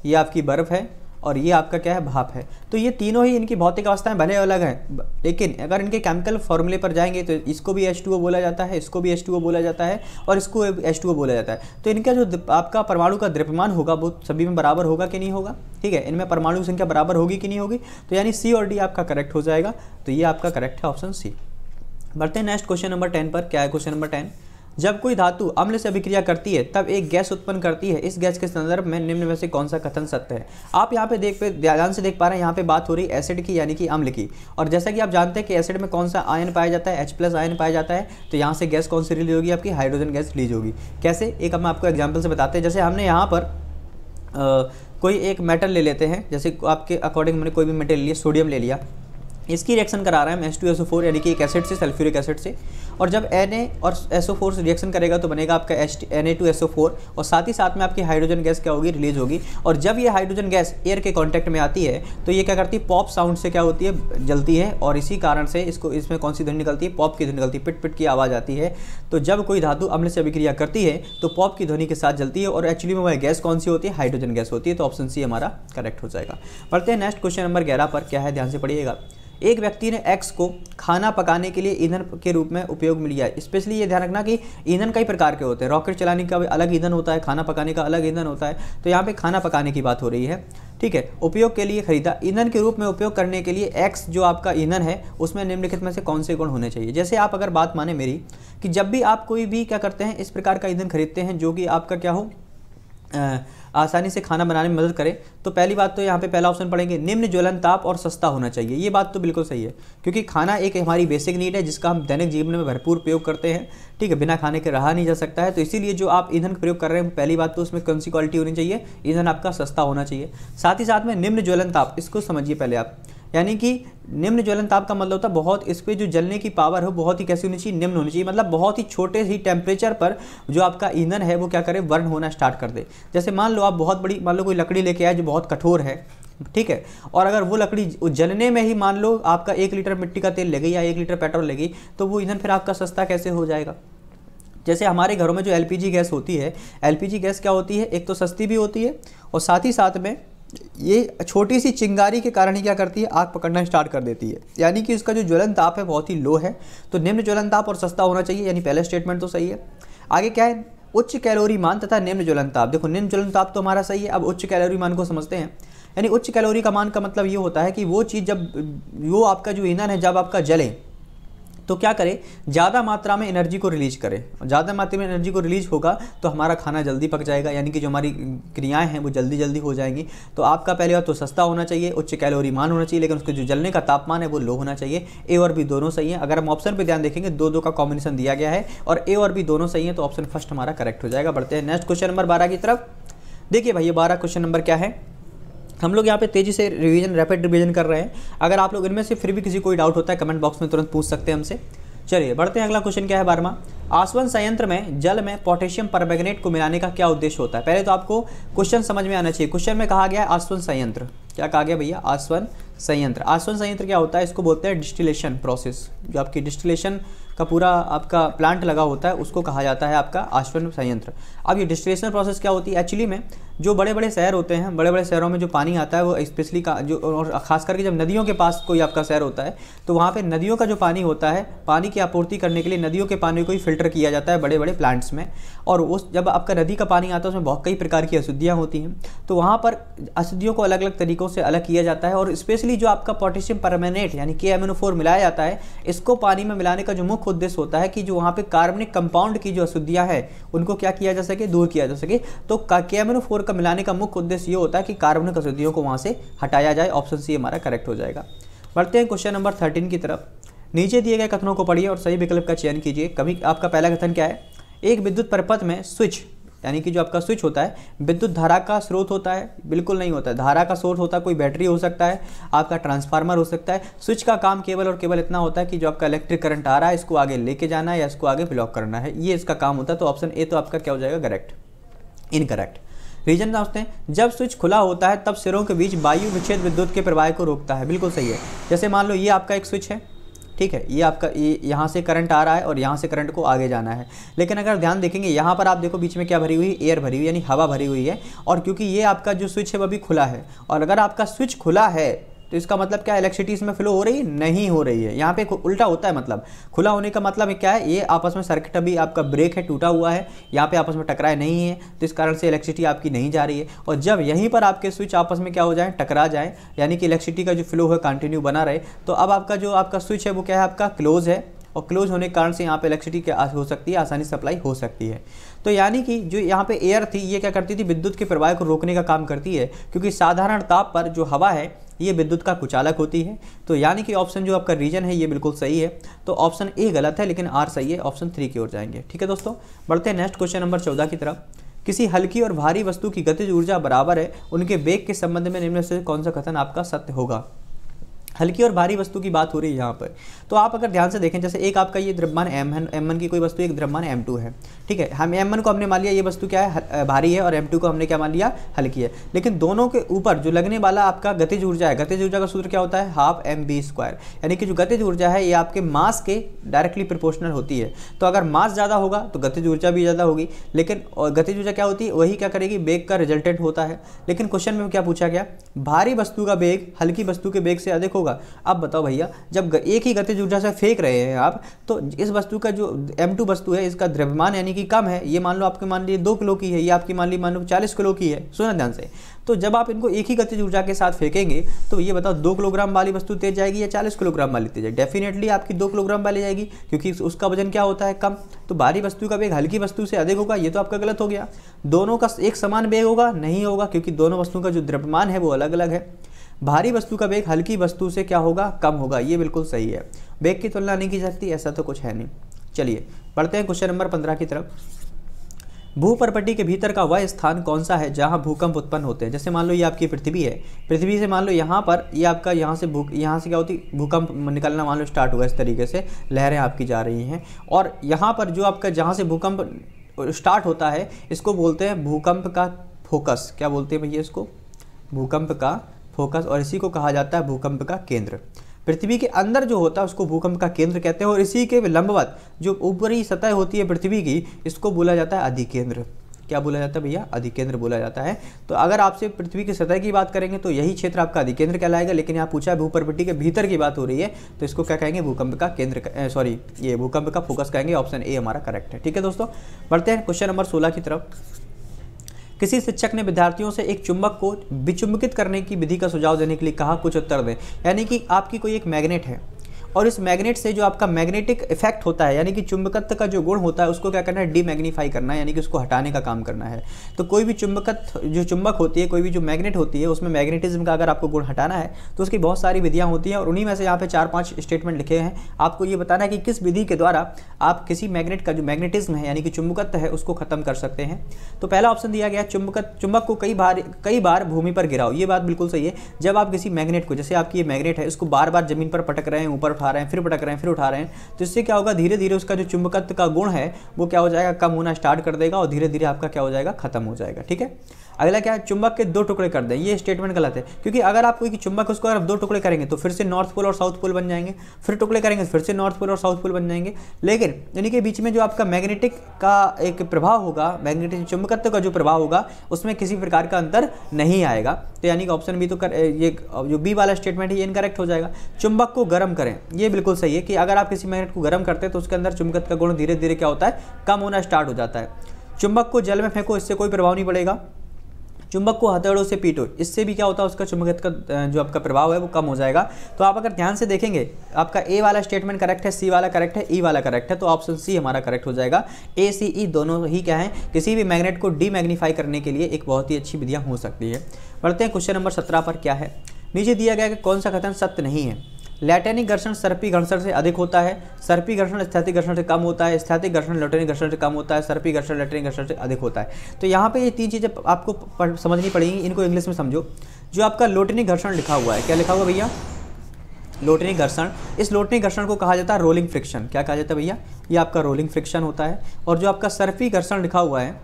Speaker 1: ये आपकी बर्फ़ है और ये आपका क्या है, भाप है। तो ये तीनों ही इनकी भौतिक अवस्थाएं भले अलग हैं, लेकिन अगर इनके केमिकल फॉर्मूले पर जाएंगे तो इसको भी H2O बोला जाता है, इसको भी H2O बोला जाता है और इसको H2O बोला जाता है। तो इनका जो आपका परमाणु का द्रव्यमान होगा वो सभी में बराबर होगा कि नहीं होगा। ठीक है, इनमें परमाणु की संख्या बराबर होगी कि नहीं होगी। तो यानी सी और डी आपका करेक्ट हो जाएगा। तो ये आपका करेक्ट है, ऑप्शन सी। बढ़ते हैं नेक्स्ट क्वेश्चन नंबर 10 पर। क्या है क्वेश्चन नंबर 10, जब कोई धातु अम्ल से अभिक्रिया करती है तब एक गैस उत्पन्न करती है। इस गैस के संदर्भ में निम्न में से कौन सा कथन सत्य है। आप यहाँ पे ध्यान से देख पा रहे हैं, यहाँ पे बात हो रही है एसिड की यानी कि अम्ल की। और जैसा कि आप जानते हैं कि एसिड में कौन सा आयन पाया जाता है, H+ आयन पाया जाता है। तो यहाँ से गैस कौन सी रिलीज होगी, आपकी हाइड्रोजन गैस रिलीज होगी। कैसे, एक हम आपको एग्जाम्पल से बताते हैं। जैसे हमने यहाँ पर कोई एक मेटल ले लेते हैं, जैसे आपके अकॉर्डिंग मैंने कोई भी मेटल लिया, सोडियम ले लिया, इसकी रिएक्शन करा रहे हैं हम H2SO4 यानी कि एक एसिड से, सल्फ्यूरिक एसिड से। और जब Na और SO4 से रिएक्शन करेगा तो बनेगा आपका Na2SO4 और साथ ही साथ में आपकी हाइड्रोजन गैस क्या होगी, रिलीज होगी। और जब ये हाइड्रोजन गैस एयर के कांटेक्ट में आती है तो ये क्या करती है, पॉप साउंड से क्या होती है, जलती है। और इसी कारण से इसमें कौन सी ध्वनि निकलती है, पॉप की ध्वनि निकलती है, पिट पिट की आवाज़ आती है। तो जब कोई धातु अम्ल से अभिक्रिया करती है तो पॉप की ध्वनि के साथ जलती है और एक्चुअली में वह गैस कौन सी होती है, हाइड्रोजन गैस होती है। तो ऑप्शन सी हमारा करेक्ट हो जाएगा। बढ़ते हैं नेक्स्ट क्वेश्चन नंबर 11 पर। क्या है, ध्यान से पढ़िएगा। एक व्यक्ति ने X को खाना पकाने के लिए ईंधन के रूप में उपयोग में लिया है। स्पेशली ये ध्यान रखना कि ईंधन कई प्रकार के होते हैं, रॉकेट चलाने का अलग ईंधन होता है, खाना पकाने का अलग ईंधन होता है। तो यहाँ पे खाना पकाने की बात हो रही है। ठीक है, उपयोग के लिए खरीदा। ईंधन के रूप में उपयोग करने के लिए X जो आपका ईंधन है उसमें निम्नलिखित में से कौन से गुण होने चाहिए। जैसे आप अगर बात माने मेरी कि जब भी आप कोई भी क्या करते हैं, इस प्रकार का ईंधन खरीदते हैं जो कि आपका क्या हो, आसानी से खाना बनाने में मदद करे, तो पहली बात तो यहाँ पे पहला ऑप्शन पढ़ेंगे, निम्न ज्वलन ताप और सस्ता होना चाहिए। ये बात तो बिल्कुल सही है, क्योंकि खाना एक हमारी बेसिक नीड है जिसका हम दैनिक जीवन में भरपूर प्रयोग करते हैं। ठीक है, बिना खाने के रहा नहीं जा सकता है। तो इसीलिए जो आप ईंधन प्रयोग कर रहे हैं, पहली बात तो उसमें कौन सी क्वालिटी होनी चाहिए, ईंधन आपका सस्ता होना चाहिए। साथ ही साथ में निम्न ज्वलन ताप, इसको समझिए पहले आप। यानी कि निम्न ज्वलन ताप का मतलब होता है बहुत, इस पर जो जलने की पावर है बहुत ही कैसी होनी चाहिए, निम्न होनी चाहिए, मतलब बहुत ही छोटे ही टेम्परेचर पर जो आपका ईंधन है वो क्या करे, बर्न होना स्टार्ट कर दे। जैसे मान लो आप बहुत बड़ी, मान लो कोई लकड़ी लेके आए जो बहुत कठोर है, ठीक है, और अगर वो लकड़ी जलने में ही मान लो आपका 1 लीटर मिट्टी का तेल लगे या 1 लीटर पेट्रोल लगी, तो वो ईंधन फिर आपका सस्ता कैसे हो जाएगा। जैसे हमारे घरों में जो एलपीजी गैस होती है, एलपीजी गैस क्या होती है, एक तो सस्ती भी होती है और साथ ही साथ में ये छोटी सी चिंगारी के कारण ही क्या करती है, आग पकड़ना स्टार्ट कर देती है, यानी कि उसका जो ज्वलन ताप है बहुत ही लो है। तो निम्न ज्वलन ताप और सस्ता होना चाहिए, यानी पहला स्टेटमेंट तो सही है। आगे क्या है, उच्च कैलोरी मान तथा निम्न ज्वलन ताप। देखो निम्न ज्वलन ताप तो हमारा सही है, अब उच्च कैलोरी मान को समझते हैं। यानी उच्च कैलोरी का मान का मतलब ये होता है कि वो चीज़ जब वो आपका जो ईंधन है जब आपका जले तो क्या करे, ज़्यादा मात्रा में एनर्जी को रिलीज करे, ज़्यादा मात्रा में एनर्जी को रिलीज होगा तो हमारा खाना जल्दी पक जाएगा, यानी कि जो हमारी क्रियाएं हैं वो जल्दी जल्दी हो जाएंगी। तो आपका पहले बात तो सस्ता होना चाहिए, उच्च कैलोरी मान होना चाहिए, लेकिन उसके जो जलने का तापमान है वो लो होना चाहिए। ए और बी दोनों सही है। अगर हम ऑप्शन पर ध्यान देखेंगे 2-2 का कॉम्बिनेशन दिया गया है और ए और बी दोनों सही है, तो ऑप्शन फर्स्ट हमारा करेक्ट हो जाएगा। बढ़ते हैं नेक्स्ट क्वेश्चन नंबर 12 की तरफ। देखिए भैया 12 क्वेश्चन नंबर क्या है, हम लोग यहाँ पे तेज़ी से रिवीजन, रैपिड रिवीजन कर रहे हैं। अगर आप लोग इनमें से फिर भी किसी कोई डाउट होता है कमेंट बॉक्स में तुरंत पूछ सकते हैं हमसे। चलिए बढ़ते हैं, अगला क्वेश्चन क्या है 12वां। आसवन संयंत्र में जल में पोटेशियम परमैंगनेट को मिलाने का क्या उद्देश्य होता है। पहले तो आपको क्वेश्चन समझ में आना चाहिए। क्वेश्चन में कहा गया है आसवन संयंत्र, क्या कहा गया भैया, आसवन संयंत्र। आसवन संयंत्र क्या होता है, इसको बोलते हैं डिस्टिलेशन प्रोसेस। जो आपकी डिस्टिलेशन का पूरा आपका प्लांट लगा होता है उसको कहा जाता है आपका आसवन संयंत्र। अब ये डिस्टिलेशन प्रोसेस क्या होती है, एक्चुअली में जो बड़े बड़े शहर होते हैं, बड़े बड़े शहरों में जो पानी आता है वो स्पेशली का जो, और खास करके जब नदियों के पास कोई आपका शहर होता है तो वहाँ पे नदियों का जो पानी होता है, पानी की आपूर्ति करने के लिए नदियों के पानी को ही फिल्टर किया जाता है बड़े बड़े प्लांट्स में। और उस जब आपका नदी का पानी आता है उसमें बहुत कई प्रकार की अशुद्धियाँ होती हैं, तो वहाँ पर अशुद्धियों को अलग अलग तरीकों से अलग किया जाता है। और स्पेशली जो आपका पोटेशियम परमैंगनेट यानी KMnO4 मिलाया जाता है, इसको पानी में मिलाने का जो मुख्य उद्देश्य होता है कि जो वहाँ पे कार्बनिक कंपाउंड की जो अशुद्धियाँ हैं उनको क्या किया जा सके, दूर किया जा सके। तो KMnO4 का मिलाने का मुख्य उद्देश्य ये होता है कि कार्बनिक अशुद्धियों को वहाँ से हटाया जाए। ऑप्शन सी हमारा करेक्ट हो जाएगा। बढ़ते हैं क्वेश्चन नंबर 13 की तरफ। नीचे दिए गए कथनों को पढ़िए और सही विकल्प का चयन कीजिए। कभी आपका पहला कथन क्या है, एक विद्युत परिपथ में स्विच यानी कि जो आपका स्विच होता है विद्युत धारा का स्रोत होता है, बिल्कुल नहीं होता है। धारा का स्रोत होता है, कोई बैटरी हो सकता है, आपका ट्रांसफार्मर हो सकता है। स्विच का काम केवल और केवल इतना होता है कि जो आपका इलेक्ट्रिक करंट आ रहा है इसको आगे लेके जाना है या इसको आगे ब्लॉक करना है, ये इसका काम होता है। तो ऑप्शन ए तो आपका क्या हो जाएगा, करेक्ट। इनकरेक्ट। रीजन समझते हैं, जब स्विच खुला होता है तब सिरों के बीच वायु विच्छेद विद्युत के प्रवाह को रोकता है, बिल्कुल सही है। जैसे मान लो ये आपका एक स्विच है, ठीक है, ये आपका यहाँ से करंट आ रहा है और यहाँ से करंट को आगे जाना है, लेकिन अगर ध्यान देखेंगे यहाँ पर आप देखो बीच में क्या भरी हुई है, एयर भरी हुई यानी हवा भरी हुई है। और क्योंकि ये आपका जो स्विच है वो भी खुला है, और अगर आपका स्विच खुला है तो इसका मतलब क्या, इलेक्ट्रिसिटी इसमें फ्लो हो रही है, नहीं हो रही है। यहाँ पे उल्टा होता है, मतलब खुला होने का मतलब क्या है, ये आपस में सर्किट अभी आपका ब्रेक है, टूटा हुआ है, यहाँ पे आपस में टकराए नहीं है, तो इस कारण से इलेक्ट्रिसिटी आपकी नहीं जा रही है। और जब यहीं पर आपके स्विच आपस में क्या हो जाए, टकरा जाए, यानी कि इलेक्ट्रिसिटी का जो फ्लो है कंटिन्यू बना रहे, तो अब आपका जो आपका स्विच है वो क्या है, आपका क्लोज है, और क्लोज होने के कारण से यहाँ पे इलेक्ट्रिसिटी क्या हो सकती है, आसानी सप्लाई हो सकती है। तो यानी कि जो यहाँ पे एयर थी ये क्या करती थी, विद्युत के प्रवाह को रोकने का काम करती है, क्योंकि साधारण ताप पर जो हवा है ये विद्युत का कुचालक होती है। तो यानी कि ऑप्शन जो आपका रीजन है ये बिल्कुल सही है। तो ऑप्शन ए गलत है लेकिन आर सही है, ऑप्शन 3 की ओर जाएंगे। ठीक है दोस्तों, बढ़ते हैं नेक्स्ट क्वेश्चन नंबर 14 की तरफ। किसी हल्की और भारी वस्तु की गतिज ऊर्जा बराबर है, उनके वेग के संबंध में निम्न से कौन सा कथन आपका सत्य होगा। हल्की और भारी वस्तु की बात हो रही है यहाँ पर, तो आप अगर ध्यान से देखें, जैसे एक आपका ये द्रव्यमान m1 की कोई वस्तु, एक द्रव्यमान m2 है, ठीक है। हम m1 को हमने मान लिया ये वस्तु क्या है, भारी है, और m2 को हमने क्या मान लिया, हल्की है। लेकिन दोनों के ऊपर जो लगने वाला आपका गतिज ऊर्जा है, गतिज ऊर्जा का सूत्र क्या होता है, हाफ mv², यानी कि जो गतिज ऊर्जा है ये आपके मास के डायरेक्टली प्रोपोर्शनल होती है। तो अगर मास ज़्यादा होगा तो गतिज ऊर्जा भी ज़्यादा होगी, लेकिन गतिज ऊर्जा क्या होती है, वही क्या करेगी, वेग का रिजल्टेंट होता है। लेकिन क्वेश्चन में क्या पूछा गया, भारी वस्तु का वेग हल्की वस्तु के वेग से अधिक होगा। अब बताओ भैया, जब एक ही गतिज ऊर्जा से फेंक रहे हैं आप, तो इस वस्तु का जो m2 वस्तु है इसका द्रव्यमान यानी कि कम है, ये मान लो आपके मान लीजिए 2 किलो की है, ये आपकी मान लो 40 किलो की है। सुना ध्यान से, तो जब आप इनको एक ही गतिज ऊर्जा के साथ फेंकेंगे तो ये बताओ 2 किलोग्राम वाली वस्तु तेज जाएगी या 40 किलोग्राम वाली तेज जाएगी। डेफिनेटली आपकी 2 किलोग्राम वाली जाएगी, क्योंकि उसका वजन क्या होता है, कम। तो भारी वस्तु का वेग हल्की वस्तु से अधिक होगा, ये तो आपका गलत हो गया। दोनों का एक समान वेग होगा, नहीं होगा, क्योंकि दोनों वस्तुओं का जो द्रव्यमान है वो अलग अलग है। भारी वस्तु का वेग हल्की वस्तु से क्या होगा, कम होगा, ये बिल्कुल सही है। वेग की तुलना नहीं की सकती, ऐसा तो कुछ है नहीं। चलिए बढ़ते हैं क्वेश्चन नंबर 15 की तरफ। भूपर्पटी के भीतर का वह स्थान कौन सा है जहां भूकंप उत्पन्न होते हैं। जैसे मान लो ये आपकी पृथ्वी है, पृथ्वी से मान लो यहाँ पर ये आपका यहाँ से क्या होती भूकंप निकलना मान लो स्टार्ट हुआ, इस तरीके से लहरें आपकी जा रही हैं, और यहाँ पर जो आपका जहाँ से भूकंप स्टार्ट होता है इसको बोलते हैं भूकंप का फोकस। क्या बोलते हैं भैया इसको? भूकंप का फोकस, और इसी को कहा जाता है भूकंप का केंद्र। पृथ्वी के अंदर जो होता है उसको भूकंप का केंद्र कहते हैं, और इसी के लंबवत जो ऊपरी सतह होती है पृथ्वी की, इसको बोला जाता है अधिकेंद्र। क्या बोला जाता है भैया? अधिकेंद्र बोला जाता है। तो अगर आपसे पृथ्वी की सतह की बात करेंगे तो यही क्षेत्र आपका अधिकेंद्र कहलाएगा, लेकिन यहाँ पूछा है भूपर्पटी के भीतर की बात हो रही है तो इसको क्या कहेंगे? भूकंप का केंद्र, सॉरी ये भूकंप का फोकस कहेंगे। ऑप्शन ए हमारा करेक्ट है। ठीक है दोस्तों, बढ़ते हैं क्वेश्चन नंबर 16 की तरफ। किसी शिक्षक ने विद्यार्थियों से एक चुंबक को विचुंबकित करने की विधि का सुझाव देने के लिए कहा, कुछ उत्तर दें। यानी कि आपकी कोई एक मैग्नेट है और इस मैग्नेट से जो आपका मैग्नेटिक इफेक्ट होता है, यानी कि चुंबकत्व का जो गुण होता है, उसको क्या करना है? डीमैग्नीफाई करना है, यानी कि उसको हटाने का काम करना है। तो कोई भी जो चुंबक होती है, कोई भी जो मैग्नेट होती है, उसमें मैग्नेटिज्म का अगर आपको गुण हटाना है तो उसकी बहुत सारी विधियाँ होती हैं, और उन्हीं में से यहाँ पे 4-5 स्टेटमेंट लिखे हैं। आपको ये बताना है कि किस विधि के द्वारा आप किसी मैग्नेट का जो मैग्नेटिज्म है यानी कि चुंबकत्व है उसको खत्म कर सकते हैं। तो पहला ऑप्शन दिया गया चुंबक को कई बार भूमि पर गिराओ। ये बात बिल्कुल सही है। जब आप किसी मैग्नेट को, जैसे आपकी ये मैग्नेट है, इसको बार बार जमीन पर पटक रहे हैं, ऊपर उठा रहे हैं, फिर पटक रहे हैं, फिर उठा रहे हैं, तो इससे क्या होगा? धीरे धीरे उसका जो चुंबकत्व का गुण है वो क्या हो जाएगा? कम होना स्टार्ट कर देगा, और धीरे धीरे आपका क्या हो जाएगा? खत्म हो जाएगा। ठीक है, अगला क्या है? चुंबक के 2 टुकड़े कर दें। ये स्टेटमेंट गलत है, क्योंकि अगर आप कोई चुंबक उसको अगर 2 टुकड़े करेंगे तो फिर से नॉर्थ पोल और साउथ पोल बन जाएंगे, फिर टुकड़े करेंगे फिर से नॉर्थ पोल और साउथ पोल बन जाएंगे। लेकिन यानी कि बीच में जो आपका मैग्नेटिक का एक प्रभाव होगा, मैग्नेटिक चुंबकत्व का जो प्रभाव होगा, उसमें किसी प्रकार का अंतर नहीं आएगा। तो यानी कि ऑप्शन बी तो ये जो बी वाला स्टेटमेंट है ये इनकरेक्ट हो जाएगा। चुंबक को गर्म करें, ये बिल्कुल सही है कि अगर आप किसी मैग्नेट को गर्म करते हैं तो उसके अंदर चुंबकत्व का गुण धीरे धीरे क्या होता है? कम होना स्टार्ट हो जाता है। चुंबक को जल में फेंको, इससे कोई प्रभाव नहीं पड़ेगा। चुंबक को हथौड़ों से पीटो, इससे भी क्या होता है? उसका चुंबकत्व का जो आपका प्रभाव है वो कम हो जाएगा। तो आप अगर ध्यान से देखेंगे, आपका ए वाला स्टेटमेंट करेक्ट है, सी वाला करेक्ट है, ई वाला करेक्ट है, तो ऑप्शन सी हमारा करेक्ट हो जाएगा। ए सी ई दोनों ही क्या है? किसी भी मैग्नेट को डीमैग्नीफाई करने के लिए एक बहुत ही अच्छी विधियाँ हो सकती है। बढ़ते हैं क्वेश्चन नंबर 17 पर। क्या है? नीचे दिया गया कि कौन सा कथन सत्य नहीं है? लैटेनिक घर्षण सर्पी घर्षण से अधिक होता है, सर्पी घर्षण स्थैतिक घर्षण से कम होता है, स्थैतिक घर्षण लैटेनिक घर्षण से कम होता है, सर्पी घर्षण लैटेनिक घर्षण से अधिक होता है। तो यहाँ पे ये 3 चीज़ें आपको समझनी पड़ेंगी, इनको इंग्लिश में समझो। जो आपका लैटेनिक घर्षण लिखा हुआ है, क्या लिखा हुआ भैया? लैटेनिक घर्षण। इस लैटेनिक घर्षण को कहा जाता है रोलिंग फ्रिक्शन। क्या कहा जाता है भैया? ये आपका रोलिंग फ्रिक्शन होता है। और जो आपका सर्पी घर्षण लिखा हुआ है,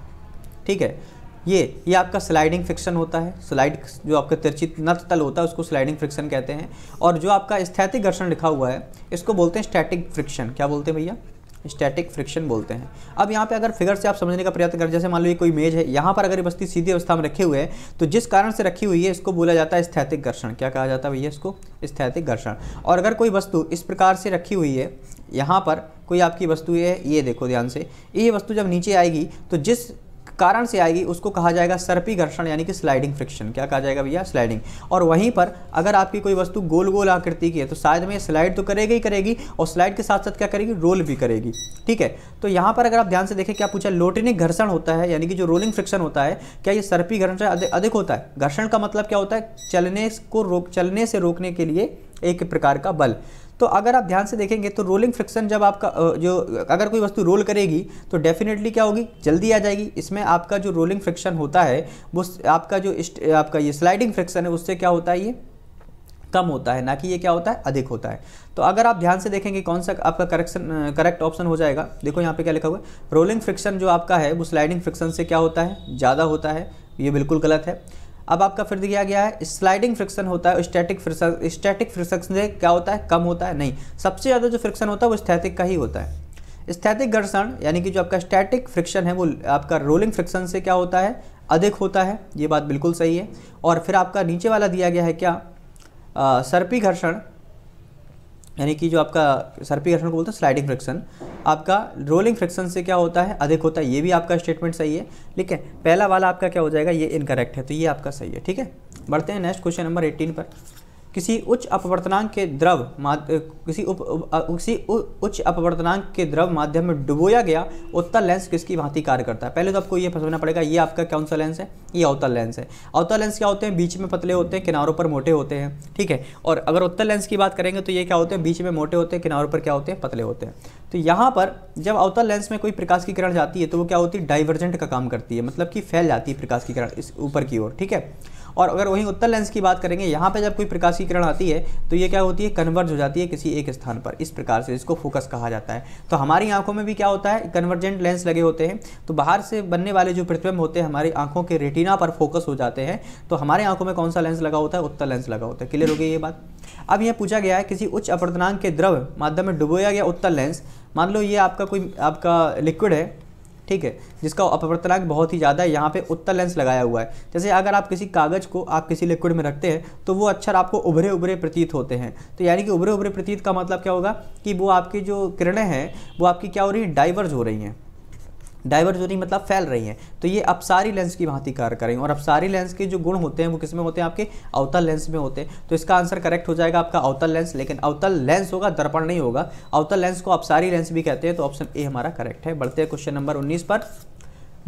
Speaker 1: ठीक है, ये आपका स्लाइडिंग फ्रिक्शन होता है। स्लाइड जो आपका तिरछी नत तल होता है उसको स्लाइडिंग फ्रिक्शन कहते हैं। और जो आपका स्थैतिक घर्षण लिखा हुआ है इसको बोलते हैं स्टैटिक फ्रिक्शन। क्या बोलते हैं भैया? स्टैटिक फ्रिक्शन बोलते हैं। अब यहाँ पे अगर फिगर से आप समझने का प्रयत्न करें, जैसे मान लो ये कोई मेज है, यहाँ पर अगर ये वस्तु सीधी अवस्था में रखे हुए है तो जिस कारण से रखी हुई है इसको बोला जाता है स्थैतिक घर्षण। क्या कहा जाता है भैया? इसको स्थैतिक घर्षण। और अगर कोई वस्तु इस प्रकार से रखी हुई है, यहाँ पर कोई आपकी वस्तु है, ये देखो ध्यान से, ये वस्तु जब नीचे आएगी तो जिस कारण से आएगी उसको कहा जाएगा सर्पी घर्षण, यानी कि स्लाइडिंग फ्रिक्शन। क्या कहा जाएगा भैया? स्लाइडिंग। और वहीं पर अगर आपकी कोई वस्तु गोल गोल आकृति की है तो शायद में स्लाइड तो करेगी ही करेगी, और स्लाइड के साथ साथ क्या करेगी? रोल भी करेगी। ठीक है, तो यहाँ पर अगर आप ध्यान से देखें, क्या पूछा? लैटेनिक घर्षण होता है, यानी कि जो रोलिंग फ्रिक्शन होता है, क्या ये सर्पी घर्षण से अधिक होता है? घर्षण का मतलब क्या होता है? चलने से रोकने के लिए एक प्रकार का बल। तो अगर आप ध्यान से देखेंगे तो रोलिंग फ्रिक्शन जब आपका अगर कोई वस्तु रोल करेगी तो डेफिनेटली क्या होगी? जल्दी आ जाएगी। इसमें आपका जो रोलिंग फ्रिक्शन होता है वो आपका ये स्लाइडिंग फ्रिक्शन है, उससे क्या होता है? ये कम होता है, ना कि ये क्या होता है? अधिक होता है। तो अगर आप ध्यान से देखेंगे कौन सा आपका करेक्ट ऑप्शन हो जाएगा, देखो यहाँ पे क्या लिखा हुआ है? रोलिंग फ्रिक्शन जो आपका है वो स्लाइडिंग फ्रिक्शन से क्या होता है? ज़्यादा होता है। ये बिल्कुल गलत है। अब आपका फिर दिया गया है स्लाइडिंग फ्रिक्शन होता है, स्टैटिक फ्रिक्शन से क्या होता है? कम होता है। नहीं, सबसे ज़्यादा जो फ्रिक्शन होता है वो स्थैतिक का ही होता है। स्थैतिक घर्षण यानी कि जो आपका स्टैटिक फ्रिक्शन है वो आपका रोलिंग फ्रिक्शन से क्या होता है? अधिक होता है। ये बात बिल्कुल सही है। और फिर आपका नीचे वाला दिया गया है क्या? सर्पी घर्षण, यानी कि जो आपका सर्पी घर्षण को बोलते हैं स्लाइडिंग फ्रिक्शन, आपका रोलिंग फ्रिक्शन से क्या होता है? अधिक होता है। ये भी आपका स्टेटमेंट सही है, लेकिन पहला वाला आपका क्या हो जाएगा? ये इनकरेक्ट है, तो ये आपका सही है। ठीक है, बढ़ते हैं नेक्स्ट क्वेश्चन नंबर 18 पर। किसी उच्च अपवर्तनांक के द्रव माध्यम में डुबोया गया उत्तल लेंस किसकी भांति कार्य करता है। पहले तो आपको ये समझना पड़ेगा, ये आपका कौन सा लेंस है, ये अवतल लेंस है। अवतल लेंस क्या होते हैं, बीच में पतले होते हैं, किनारों पर मोटे होते हैं, ठीक है। और अगर उत्तल लेंस की बात करेंगे तो ये क्या होते हैं, बीच में मोटे होते हैं, किनारों पर क्या होते हैं, पतले होते हैं। तो यहाँ पर जब अवतल लेंस में कोई प्रकाश की किरण जाती है तो वो क्या होती है, डाइवर्जेंट का काम करती है, मतलब कि फैल जाती है प्रकाश की किरण इस ऊपर की ओर, ठीक है। और अगर वहीं उत्तल लेंस की बात करेंगे, यहाँ पे जब कोई प्रकाश की किरण आती है तो ये क्या होती है, कन्वर्ज हो जाती है किसी एक स्थान पर, इस प्रकार से इसको फोकस कहा जाता है। तो हमारी आंखों में भी क्या होता है, कन्वर्जेंट लेंस लगे होते हैं। तो बाहर से बनने वाले जो प्रतिबिंब होते हैं हमारी आंखों के रेटिना पर फोकस हो जाते हैं। तो हमारे आंखों में कौन सा लेंस लगा होता है, उत्तल लेंस लगा होता है। क्लियर हो गई ये बात। अब यह पूछा गया है किसी उच्च अपवर्तनांक के द्रव माध्यम में डुबोया गया उत्तल लेंस, मान लो ये आपका लिक्विड है, ठीक है, जिसका अपवर्तनांक बहुत ही ज़्यादा है, यहाँ पे उत्तल लेंस लगाया हुआ है। जैसे अगर आप किसी कागज़ को आप किसी लिक्विड में रखते हैं तो वो अक्षर आपको उभरे उभरे प्रतीत होते हैं। तो यानी कि उभरे उभरे प्रतीत का मतलब क्या होगा कि वो आपकी जो किरणें हैं वो आपकी क्या हो रही है, डाइवर्ज हो रही हैं। डाइवर्ज हो रही मतलब फैल रही हैं। तो ये अपसारी लेंस की भांति कार्य करेंगे। और अपसारी लेंस के जो गुण होते हैं वो किसमें होते हैं, आपके अवतल लेंस में होते हैं। तो इसका आंसर करेक्ट हो जाएगा आपका अवतल लेंस, लेकिन अवतल लेंस होगा, दर्पण नहीं होगा। अवतल लेंस को अपसारी लेंस भी कहते हैं। तो ऑप्शन ए हमारा करेक्ट है। बढ़ते हैं क्वेश्चन नंबर 19 पर।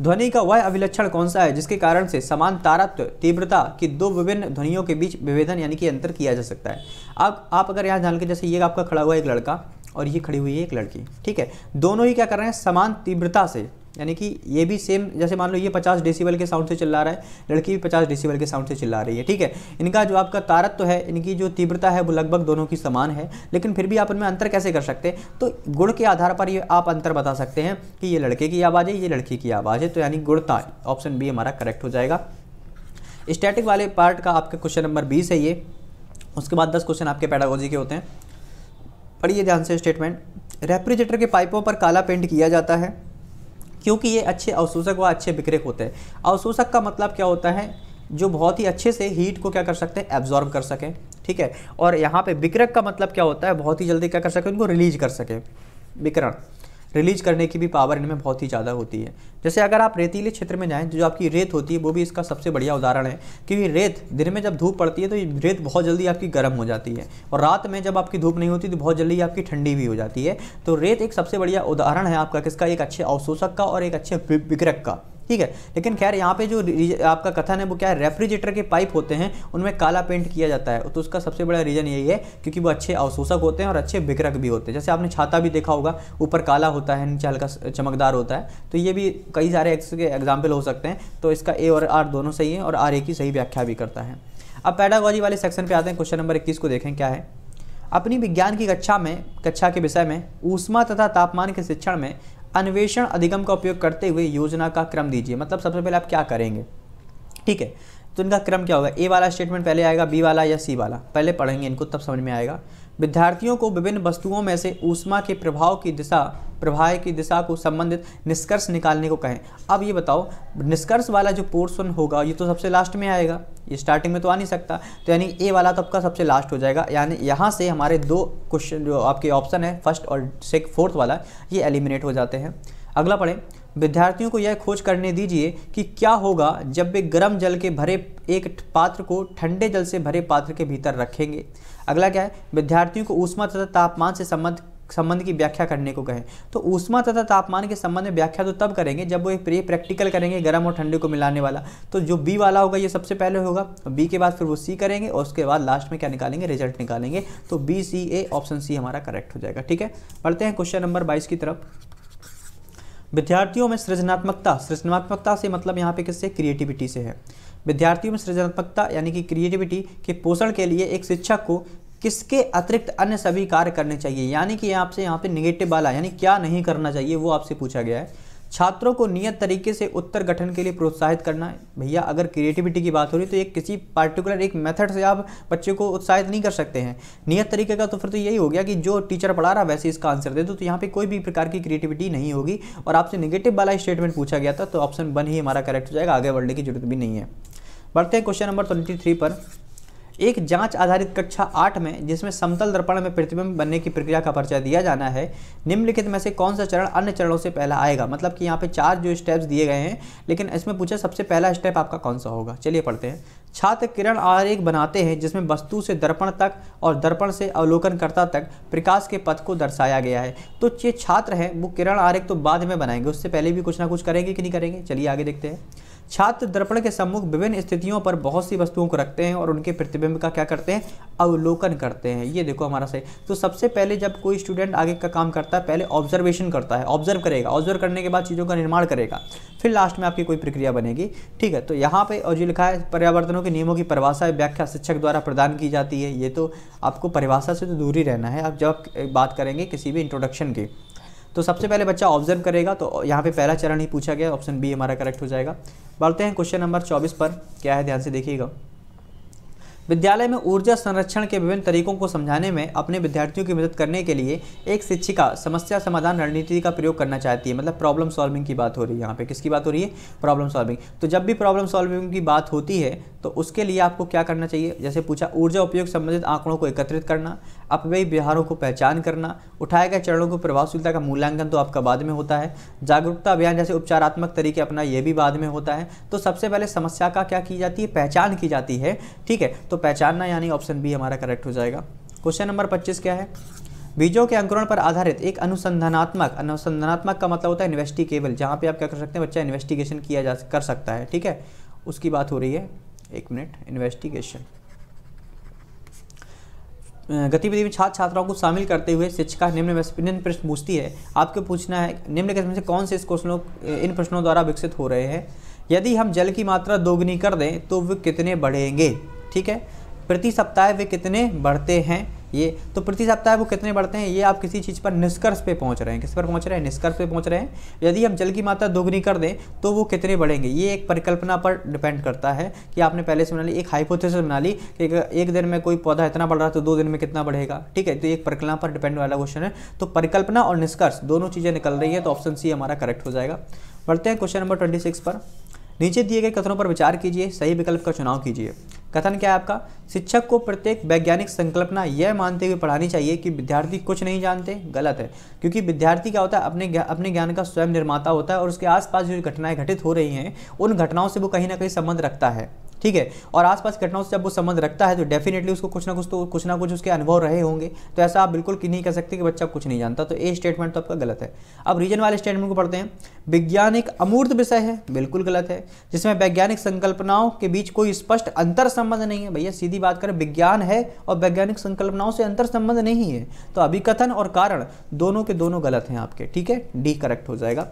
Speaker 1: ध्वनि का वह अभिलक्षण कौन सा है जिसके कारण से समान तारत्व तीव्रता की दो विभिन्न ध्वनियों के बीच विभेदन यानी कि अंतर किया जा सकता है। अब आप अगर यहाँ जान के, जैसे ये आपका खड़ा हुआ एक लड़का और ये खड़ी हुई है एक लड़की, ठीक है, दोनों ही क्या कर रहे हैं, समान तीव्रता से, यानी कि ये भी सेम, जैसे मान लो ये 50 डेसिबल के साउंड से चिल्ला रहा है, लड़की भी 50 डेसिबल के साउंड से चिल्ला रही है, ठीक है। इनका जो आपका तारत्व है, इनकी जो तीव्रता है वो लगभग दोनों की समान है, लेकिन फिर भी आप इनमें अंतर कैसे कर सकते हैं, तो गुण के आधार पर ये आप अंतर बता सकते हैं कि ये लड़के की आवाज़ है, ये लड़की की आवाज़ है। तो यानी गुणता, ऑप्शन बी हमारा करेक्ट हो जाएगा। स्टैटिक वाले पार्ट का आपका क्वेश्चन नंबर 20 है ये। उसके बाद 10 क्वेश्चन आपके पेडागोजी के होते हैं। पढ़िए ध्यान से स्टेटमेंट। रेफ्रिजरेटर के पाइपों पर काला पेंट किया जाता है क्योंकि ये अच्छे अवशोषक व अच्छे विकिरक होते हैं। अवशोषक का मतलब क्या होता है, जो बहुत ही अच्छे से हीट को क्या कर सकते हैं, एब्जॉर्ब कर सकें, ठीक है। और यहाँ पे विकिरक का मतलब क्या होता है, बहुत ही जल्दी क्या कर सकें, उनको रिलीज कर सकें। विकिरण रिलीज करने की भी पावर इनमें बहुत ही ज़्यादा होती है। जैसे अगर आप रेतीले क्षेत्र में जाएं, जो आपकी रेत होती है वो भी इसका सबसे बढ़िया उदाहरण है, क्योंकि रेत दिन में जब धूप पड़ती है तो ये रेत बहुत जल्दी आपकी गर्म हो जाती है, और रात में जब आपकी धूप नहीं होती तो बहुत जल्दी आपकी ठंडी भी हो जाती है। तो रेत एक सबसे बढ़िया उदाहरण है आपका किसका, एक अच्छे अवशोषक का और एक अच्छे विकिरक का, ठीक है। लेकिन खैर यहाँ पे जो आपका कथन है वो क्या है, रेफ्रिजरेटर के पाइप होते हैं उनमें काला पेंट किया जाता है, तो उसका सबसे बड़ा रीज़न यही है क्योंकि वो अच्छे अवशोषक होते हैं और अच्छे विकिरक भी होते हैं। जैसे आपने छाता भी देखा होगा, ऊपर काला होता है, नीचे हल्का चमकदार होता है। तो ये भी कई सारे एग्जाम्पल हो सकते हैं। तो इसका ए और आर दोनों सही है और आर ए की सही व्याख्या भी करता है। अब पेडागोजी वाले सेक्शन पर आते हैं। क्वेश्चन नंबर 21 को देखें क्या है। अपनी विज्ञान की कक्षा के विषय में ऊष्मा तथा तापमान के शिक्षण में अन्वेषण अधिगम का उपयोग करते हुए योजना का क्रम दीजिए। मतलब सबसे पहले आप क्या करेंगे, ठीक है। तो इनका क्रम क्या होगा, ए वाला स्टेटमेंट पहले आएगा, बी वाला या सी वाला, पहले पढ़ेंगे इनको तब समझ में आएगा। विद्यार्थियों को विभिन्न वस्तुओं में से ऊष्मा के प्रवाह की दिशा को संबंधित निष्कर्ष निकालने को कहें। अब ये बताओ, निष्कर्ष वाला जो पोर्शन होगा ये तो सबसे लास्ट में आएगा, ये स्टार्टिंग में तो आ नहीं सकता। तो यानी ए वाला तो आपका सबसे लास्ट हो जाएगा। यानी यहाँ से हमारे दो क्वेश्चन जो आपके ऑप्शन है फर्स्ट और फोर्थ वाला, ये एलिमिनेट हो जाते हैं। अगला पढ़ें। विद्यार्थियों को यह खोज करने दीजिए कि क्या होगा जब वे गर्म जल के भरे एक पात्र को ठंडे जल से भरे पात्र के भीतर रखेंगे। अगला क्या है, विद्यार्थियों को ऊष्मा तथा तापमान से संबंध की व्याख्या करने को कहें। तो ऊष्मा तथा तापमान के संबंध में व्याख्या तो तब करेंगे जब वो एक प्रैक्टिकल करेंगे गर्म और ठंडे को मिलाने वाला। तो जो बी वाला होगा ये सबसे पहले होगा, बी के बाद फिर वो सी करेंगे और उसके बाद लास्ट में क्या निकालेंगे, रिजल्ट निकालेंगे। तो बी सी ए, ऑप्शन सी हमारा करेक्ट हो जाएगा, ठीक है। पढ़ते हैं क्वेश्चन नंबर 22 की तरफ। विद्यार्थियों में सृजनात्मकता से मतलब यहाँ पे किससे, क्रिएटिविटी से है। विद्यार्थियों में सृजनात्मकता यानी कि क्रिएटिविटी के पोषण के लिए एक शिक्षक को किसके अतिरिक्त अन्य सभी कार्य करने चाहिए। यानी कि आपसे यहाँ पे निगेटिव वाला यानी क्या नहीं करना चाहिए वो आपसे पूछा गया है। छात्रों को नियत तरीके से उत्तर गठन के लिए प्रोत्साहित करना है। भैया अगर क्रिएटिविटी की बात हो रही तो एक किसी पार्टिकुलर एक मेथड से आप बच्चे को उत्साहित नहीं कर सकते हैं। नियत तरीके का तो फिर तो यही हो गया कि जो टीचर पढ़ा रहा वैसे इसका आंसर दे दो। तो यहाँ पे कोई भी प्रकार की क्रिएटिविटी नहीं होगी और आपसे निगेटिव वाला स्टेटमेंट पूछा गया था, तो ऑप्शन 1 ही हमारा करेक्ट हो जाएगा, आगे बढ़ने की जरूरत भी नहीं है। बढ़ते हैं क्वेश्चन नंबर 23 पर। एक जांच आधारित कक्षा 8 में जिसमें समतल दर्पण में प्रतिबिंब बनने की प्रक्रिया का परिचय दिया जाना है, निम्नलिखित में से कौन सा चरण अन्य चरणों से पहला आएगा। मतलब कि यहाँ पे 4 जो स्टेप्स दिए गए हैं, लेकिन इसमें पूछा सबसे पहला स्टेप आपका कौन सा होगा। चलिए पढ़ते हैं। छात्र किरण आरेख बनाते हैं जिसमें वस्तु से दर्पण तक और दर्पण से अवलोकनकर्ता तक प्रकाश के पथ को दर्शाया गया है। तो ये छात्र हैं वो किरण आरेख तो बाद में बनाएंगे, उससे पहले भी कुछ ना कुछ करेंगे कि नहीं करेंगे। चलिए आगे देखते हैं। छात्र दर्पण के सम्मुख विभिन्न स्थितियों पर बहुत सी वस्तुओं को रखते हैं और उनके प्रतिबिंब का क्या करते हैं, अवलोकन करते हैं। ये देखो हमारा सही। तो सबसे पहले जब कोई स्टूडेंट आगे का काम करता है पहले ऑब्जर्वेशन करता है, ऑब्जर्व करेगा, ऑब्जर्व करने के बाद चीज़ों का निर्माण करेगा, फिर लास्ट में आपकी कोई प्रक्रिया बनेगी। ठीक है, तो यहाँ पे और जो लिखा है परिवर्तनों के नियमों की परिभाषा व्याख्या शिक्षक द्वारा प्रदान की जाती है। ये तो आपको परिभाषा से तो दूर ही रहना है। आप जब बात करेंगे किसी भी इंट्रोडक्शन की, तो सबसे पहले बच्चा ऑब्जर्व करेगा। तो यहाँ पे पहला चरण ही पूछा गया, ऑप्शन बी हमारा करेक्ट हो जाएगा। बढ़ते हैं क्वेश्चन नंबर 24 पर। क्या है, ध्यान से देखिएगा। विद्यालय में ऊर्जा संरक्षण के विभिन्न तरीकों को समझाने में अपने विद्यार्थियों की मदद करने के लिए एक शिक्षिका समस्या समाधान रणनीति का प्रयोग करना चाहती है। मतलब प्रॉब्लम सॉल्विंग की बात हो रही है यहाँ पे। किसकी बात हो रही है, प्रॉब्लम सॉल्विंग। तो जब भी प्रॉब्लम सॉल्विंग की बात होती है तो उसके लिए आपको क्या करना चाहिए, जैसे पूछा ऊर्जा उपयोग संबंधित आंकड़ों को एकत्रित करना, अपव्ययी व्यवहारों को पहचान करना, उठाए गए चरणों को प्रभावशीलता का मूल्यांकन तो आपका बाद में होता है, जागरूकता अभियान जैसे उपचारात्मक तरीके अपना ये भी बाद में होता है। तो सबसे पहले समस्या का क्या की जाती है, पहचान की जाती है। ठीक है, तो पहचानना यानी ऑप्शन बी हमारा करेक्ट हो जाएगा। क्वेश्चन नंबर 25 क्या है, बीजों के अंकुरण पर आधारित एक अनुसंधानात्मक का मतलब होता है इन्वेस्टिगेबल, जहाँ पे आप क्या कर सकते हैं बच्चा, इन्वेस्टिगेशन किया कर सकता है। ठीक है, उसकी बात हो रही है। एक मिनट, इन्वेस्टिगेशन गतिविधि में छात्र छात्राओं को शामिल करते हुए शिक्षिका निम्न प्रश्न पूछती है। आपको पूछना है निम्न के में से कौन से इन प्रश्नों द्वारा विकसित हो रहे हैं। यदि हम जल की मात्रा दोगुनी कर दें तो वे कितने बढ़ेंगे। ठीक है, प्रति सप्ताह वे कितने बढ़ते हैं, ये तो प्रति सप्ताह वो कितने बढ़ते हैं, ये आप किसी चीज़ पर निष्कर्ष पे पहुंच रहे हैं। किस पर पहुंच रहे हैं, निष्कर्ष पे पहुंच रहे हैं। यदि हम जल की मात्रा दोगुनी कर दें तो वो कितने बढ़ेंगे, ये एक परिकल्पना पर डिपेंड करता है कि आपने पहले से बना ली, एक हाइपोथेसिस बना ली कि एक दिन में कोई पौधा इतना बढ़ रहा है तो 2 दिन में कितना बढ़ेगा। ठीक है, तो एक परिकल्पना पर डिपेंड वाला क्वेश्चन है। तो परिकल्पना और निष्कर्ष दोनों चीज़ें निकल रही है, तो ऑप्शन सी हमारा करेक्ट हो जाएगा। बढ़ते हैं क्वेश्चन नंबर 26 पर। नीचे दिए गए कथनों पर विचार कीजिए, सही विकल्प का चुनाव कीजिए। कथन क्या है आपका, शिक्षक को प्रत्येक वैज्ञानिक संकल्पना यह मानते हुए पढ़ानी चाहिए कि विद्यार्थी कुछ नहीं जानते। गलत है, क्योंकि विद्यार्थी क्या होता है, अपने ज्ञान का स्वयं निर्माता होता है और उसके आसपास जो घटनाएं घटित हो रही हैं उन घटनाओं से वो कहीं ना कहीं संबंध रखता है। ठीक है, और आसपास घटनाओं से जब वो संबंध रखता है तो डेफिनेटली उसको कुछ ना कुछ उसके अनुभव रहे होंगे। तो ऐसा आप बिल्कुल नहीं कह सकते कि बच्चा कुछ नहीं जानता। तो ए स्टेटमेंट तो आपका गलत है। अब रीजन वाले स्टेटमेंट को पढ़ते हैं। विज्ञान एक अमूर्त विषय है, बिल्कुल गलत है, जिसमें वैज्ञानिक संकल्पनाओं के बीच कोई स्पष्ट अंतर संबंध नहीं है। भैया सीधी बात करें, विज्ञान है और वैज्ञानिक संकल्पनाओं से अंतर संबंध नहीं है। तो अभिकथन और कारण दोनों के दोनों गलत हैं आपके। ठीक है, डी करेक्ट हो जाएगा।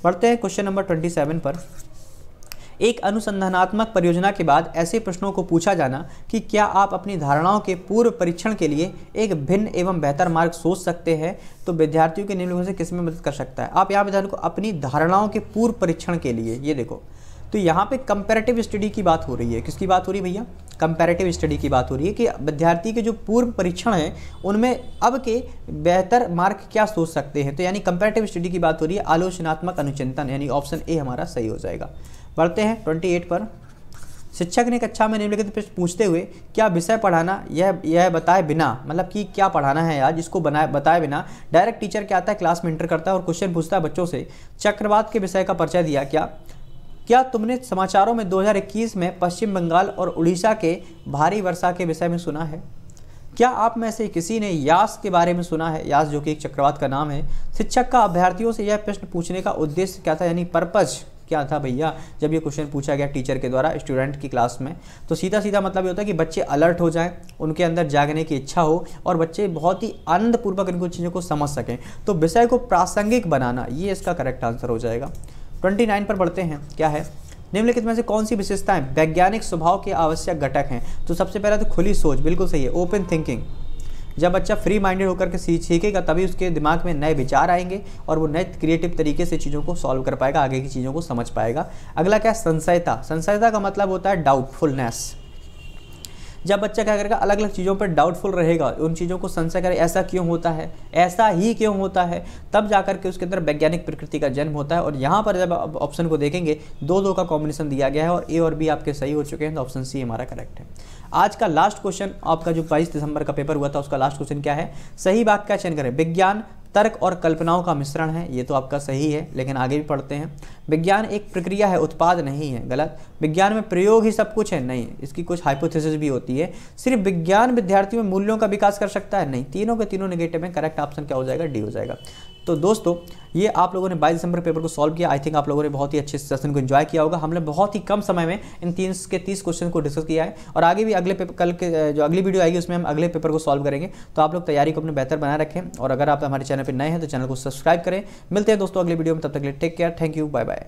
Speaker 1: बढ़ते हैं क्वेश्चन नंबर 27 पर। एक अनुसंधानात्मक परियोजना के बाद ऐसे प्रश्नों को पूछा जाना कि क्या आप अपनी धारणाओं के पूर्व परीक्षण के लिए एक भिन्न एवं बेहतर मार्ग सोच सकते हैं, तो विद्यार्थियों के निम्न में से किसमें मदद कर सकता है। आप यहाँ विद्यार्थियों को अपनी धारणाओं के पूर्व परीक्षण के लिए, ये देखो, तो यहाँ पे कंपैरेटिव स्टडी की बात हो रही है। किसकी बात हो रही है भैया, कंपैरेटिव स्टडी की बात हो रही है कि विद्यार्थी के जो पूर्व परीक्षण है उनमें अब के बेहतर मार्ग क्या सोच सकते हैं। तो यानी कंपैरेटिव स्टडी की बात हो रही है, आलोचनात्मक अनुचिंतन, यानी ऑप्शन ए हमारा सही हो जाएगा। बढ़ते हैं 28 पर। शिक्षक ने कक्षा में निम्नलिखित प्रश्न पूछते हुए क्या विषय पढ़ाना यह बताए बिना, मतलब कि क्या पढ़ाना है आज, इसको बताए बिना डायरेक्ट टीचर क्या आता है, क्लास में एंटर करता है और क्वेश्चन पूछता है बच्चों से। चक्रवात के विषय का परिचय दिया। क्या तुमने समाचारों में 2021 में पश्चिम बंगाल और उड़ीसा के भारी वर्षा के विषय में सुना है। क्या आप में से किसी ने यास के बारे में सुना है, यास जो कि एक चक्रवात का नाम है। शिक्षक का अभ्यर्थियों से यह प्रश्न पूछने का उद्देश्य क्या था, यानी पर्पज क्या था भैया जब ये क्वेश्चन पूछा गया टीचर के द्वारा स्टूडेंट की क्लास में। तो सीधा सीधा मतलब ये होता है कि बच्चे अलर्ट हो जाएं, उनके अंदर जागने की इच्छा हो और बच्चे बहुत ही आनंदपूर्वक इन कुछ चीज़ों को समझ सकें। तो विषय को प्रासंगिक बनाना, ये इसका करेक्ट आंसर हो जाएगा। 29 पर बढ़ते हैं। क्या है, निम्नलिखित में से कौन सी विशेषताएं वैज्ञानिक स्वभाव के आवश्यक घटक हैं। तो सबसे पहला तो खुली सोच, बिल्कुल सही है, ओपन थिंकिंग। जब बच्चा फ्री माइंडेड होकर के सीखेगा तभी उसके दिमाग में नए विचार आएंगे और वो नए क्रिएटिव तरीके से चीज़ों को सॉल्व कर पाएगा, आगे की चीज़ों को समझ पाएगा। अगला क्या है, संशयता। संशयता का मतलब होता है डाउटफुलनेस। जब बच्चा क्या करेगा, अलग अलग चीज़ों पर डाउटफुल रहेगा, उन चीज़ों को संशय करे, ऐसा क्यों होता है, ऐसा ही क्यों होता है, तब जाकर के उसके अंदर वैज्ञानिक प्रकृति का जन्म होता है। और यहाँ पर जब आप ऑप्शन को देखेंगे 2-2 का कॉम्बिनेशन दिया गया है और ए और बी आपके सही हो चुके हैं, तो ऑप्शन सी हमारा करेक्ट है। आज का लास्ट क्वेश्चन आपका जो 22 दिसंबर का पेपर हुआ था उसका लास्ट क्वेश्चन क्या है, सही वाक्य का चयन करें। विज्ञान तर्क और कल्पनाओं का मिश्रण है, ये तो आपका सही है, लेकिन आगे भी पढ़ते हैं। विज्ञान एक प्रक्रिया है, उत्पाद नहीं है, गलत। विज्ञान में प्रयोग ही सब कुछ है, नहीं, इसकी कुछ हाइपोथेसिस भी होती है। सिर्फ विज्ञान विद्यार्थियों में मूल्यों का विकास कर सकता है, नहीं। तीनों के तीनों नेगेटिव हैं, करेक्ट ऑप्शन क्या हो जाएगा, डी हो जाएगा। तो दोस्तों ये आप लोगों ने 22 दिसंबर पेपर को सॉल्व किया। आई थिंक आप लोगों ने बहुत ही अच्छे सेशन को एंजॉय किया होगा। हमने बहुत ही कम समय में इन 30 के 30 क्वेश्चन को डिस्कस किया है, और आगे भी अगले पेपर, कल के जो अगली वीडियो आएगी उसमें हम अगले पेपर को सॉल्व करेंगे। तो आप लोग तैयारी को अपने बेहतर बनाए रखें, और अगर आप हमारे चैनल पर नए हैं तो चैनल को सब्सक्राइब करें। मिलते हैं दोस्तों अगले वीडियो में, तब तक के लिए take care, thank you, bye bye.